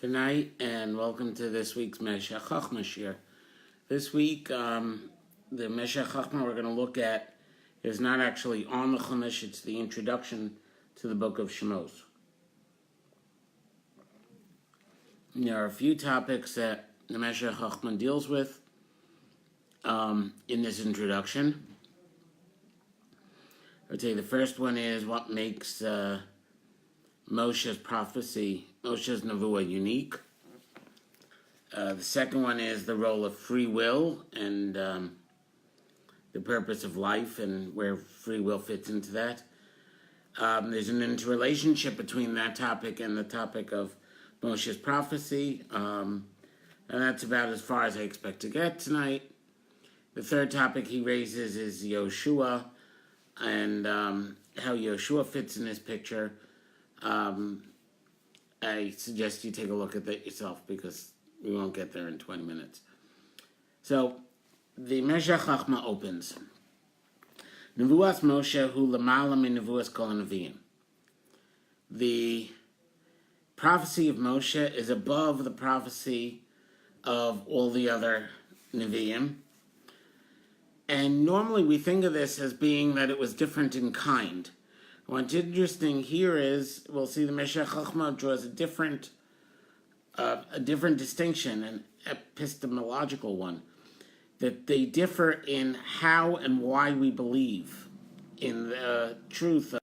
Good night, and welcome to this week's Meshekh Chokhmah shiur. This week, the Meshekh Chokhmah we're going to look at is not actually on the Chumash, it's the introduction to the book of Shemos. There are a few topics that the Meshekh Chokhmah deals with in this introduction. I would say the first one is what makes Moshe's prophecy, Moshe's nevu'ah, unique. The second one is the role of free will and the purpose of life and where free will fits into that. There's an interrelationship between that topic and the topic of Moshe's prophecy, and that's about as far as I expect to get tonight. The third topic he raises is Yehoshua and how Yehoshua fits in this picture. I suggest you take a look at that yourself because we won't get there in 20 minutes. So, the Meshekh Chokhmah opens. Nevu'as Moshe hu lamala min nevu'as kol nevi'im. The prophecy of Moshe is above the prophecy of all the other Nevi'im. And normally we think of this as being that it was different in kind. What's interesting here is, we'll see the Meshekh Chokhmah draws a different distinction, an epistemological one, that they differ in how and why we believe in the truth of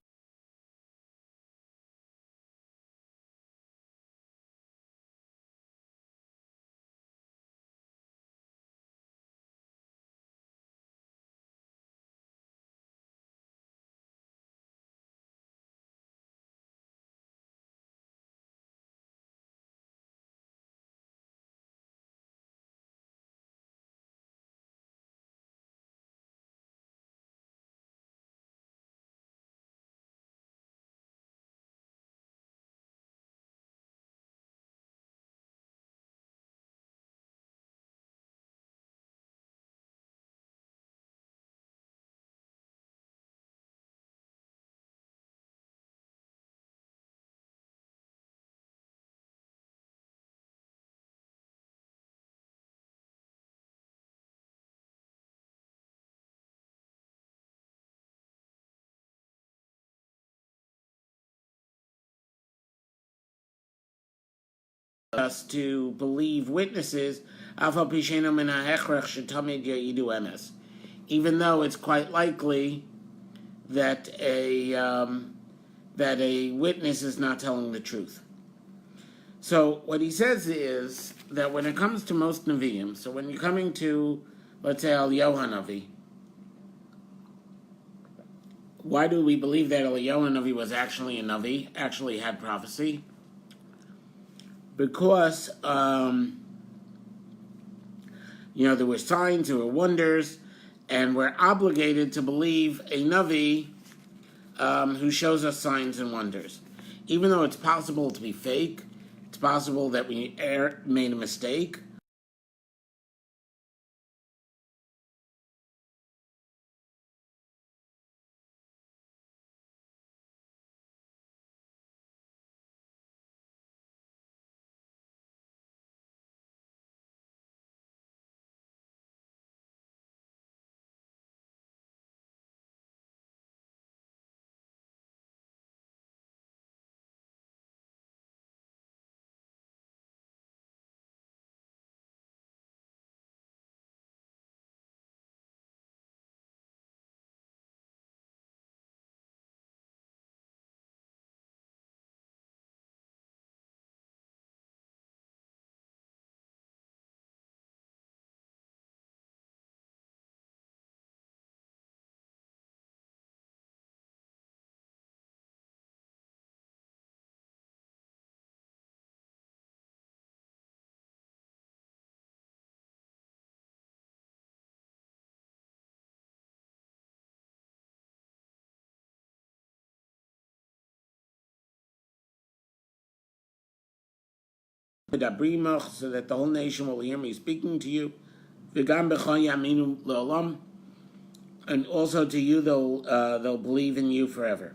us to believe witnesses, even though it's quite likely that a witness is not telling the truth. So what he says is that when it comes to most Nevi'im, so when you're coming to, let's say, Eliyahu Navi, why do we believe that Eliyahu Navi was actually a Navi, actually had prophecy? Because, there were signs, there were wonders, and we're obligated to believe a Navi who shows us signs and wonders. Even though it's possible to be fake, it's possible that we made a mistake. So that the whole nation will hear me speaking to you. And also to you, they'll believe in you forever.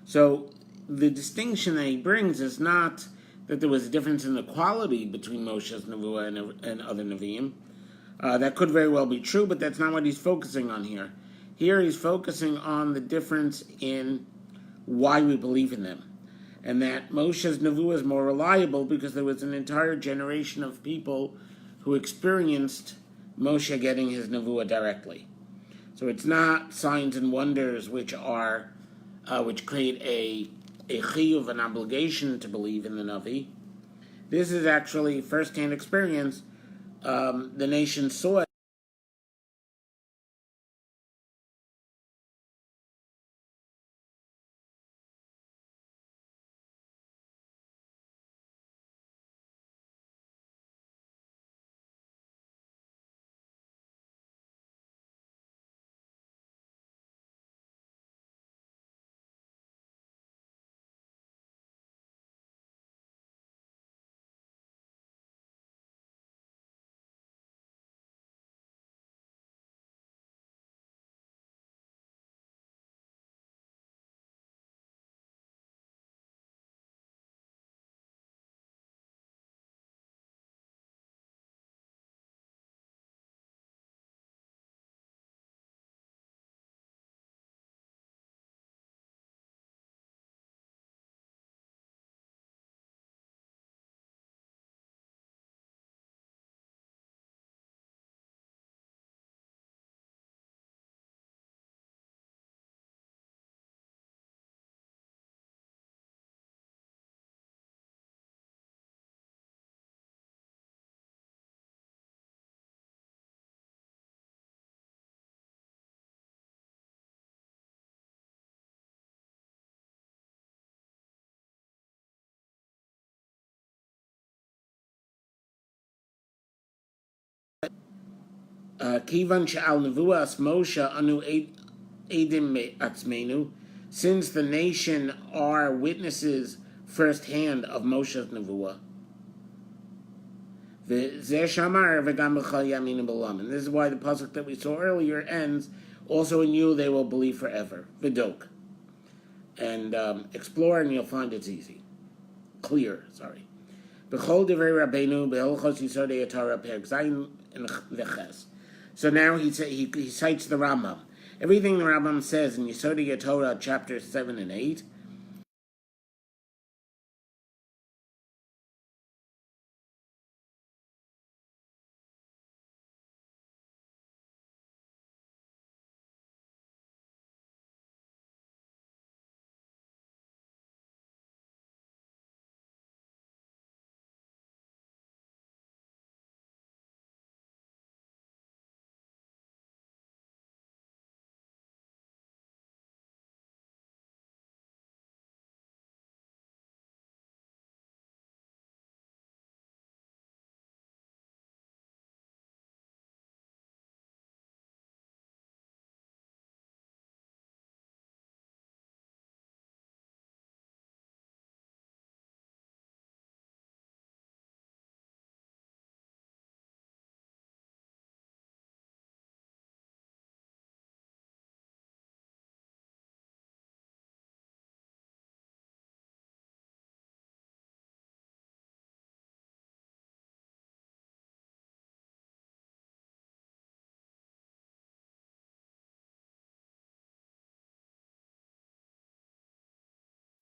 So the distinction that he brings is not that there was a difference in the quality between Moshe's nevuah and other nevi'im. That could very well be true, but that's not what he's focusing on here. Here he's focusing on the difference in why we believe in them. And that Moshe's nevuah is more reliable because there was an entire generation of people who experienced Moshe getting his nevuah directly. So it's not signs and wonders which create a chiyuv, an obligation to believe in the Navi. This is actually first-hand experience. The nation saw it. Kivan she'al nevuas Moshe anu edim atzmenu, since the nation are witnesses firsthand of Moshe's nevuah. And this is why the pasuk that we saw earlier ends, also in you they will believe forever. Vidok. And explore and you'll find it's easy. Clear, sorry. B'chol divrei Rabbeinu b'hilchos yisodei Torah perek zayin v'ches. So now he cites the Rambam. Everything the Rambam says in Yisodei Torah chapters 7 and 8.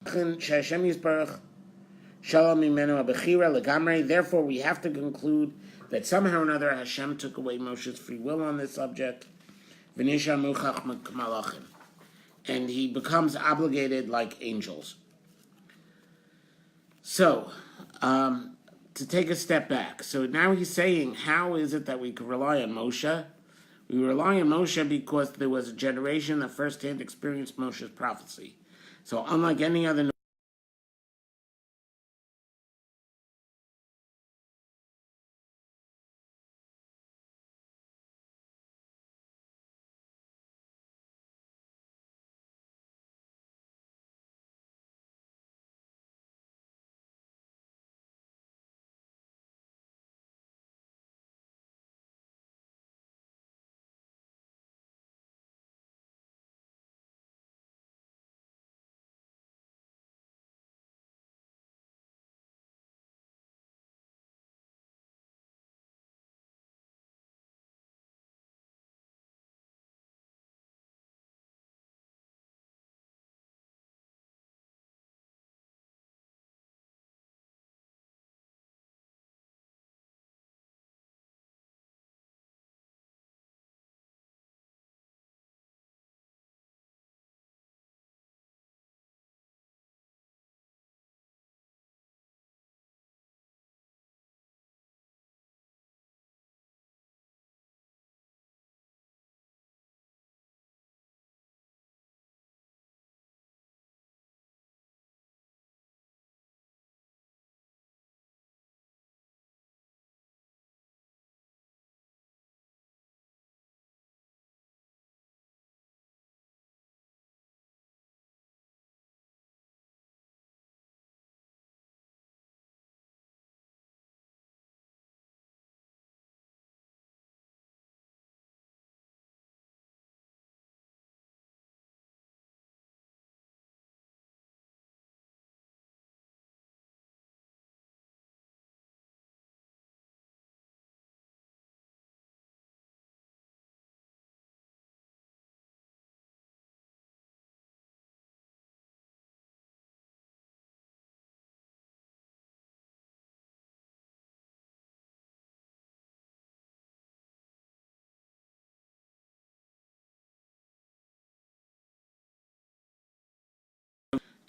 Therefore, we have to conclude that somehow or another Hashem took away Moshe's free will on this subject. And he becomes obligated like angels. So, to take a step back. So now he's saying, how is it that we can rely on Moshe? We rely on Moshe because there was a generation that firsthand experienced Moshe's prophecy. So unlike any other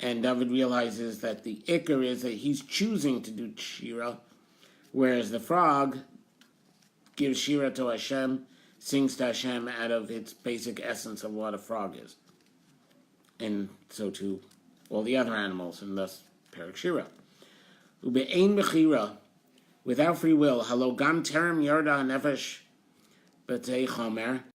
And David realizes that the ikar is that he's choosing to do shira, whereas the frog gives shira to Hashem, sings to Hashem out of its basic essence of what a frog is. And so too all the other animals, and thus Perek Shira. Ube'ein bechira, without free will, halo gam terem yarda nefesh b'tei chomer,